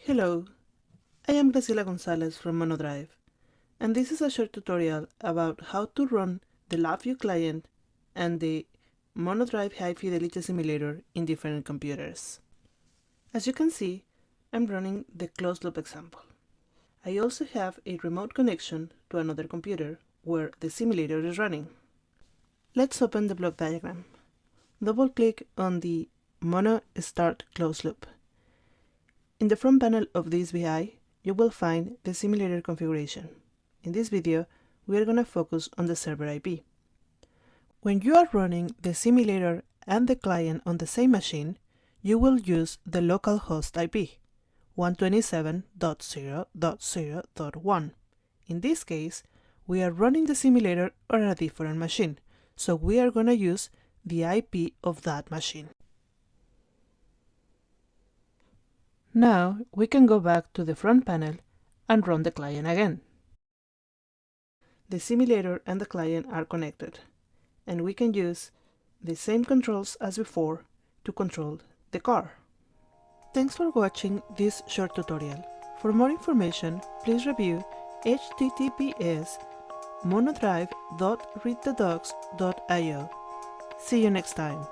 Hello, I am Graciela Gonzalez from monoDrive, and this is a short tutorial about how to run the LabVIEW client and the monoDrive High Fidelity Simulator in different computers. As you can see, I'm running the closed loop example. I also have a remote connection to another computer where the simulator is running. Let's open the block diagram. Double-click on the Mono Start Closed Loop. In the front panel of this VI, you will find the simulator configuration. In this video, we are going to focus on the server IP. When you are running the simulator and the client on the same machine, you will use the localhost IP, 127.0.0.1. In this case, we are running the simulator on a different machine, so we are going to use the IP of that machine. Now we can go back to the front panel and run the client again. The simulator and the client are connected, and we can use the same controls as before to control the car. Thanks for watching this short tutorial. For more information, please review https://monodrive.readthedocs.io. See you next time.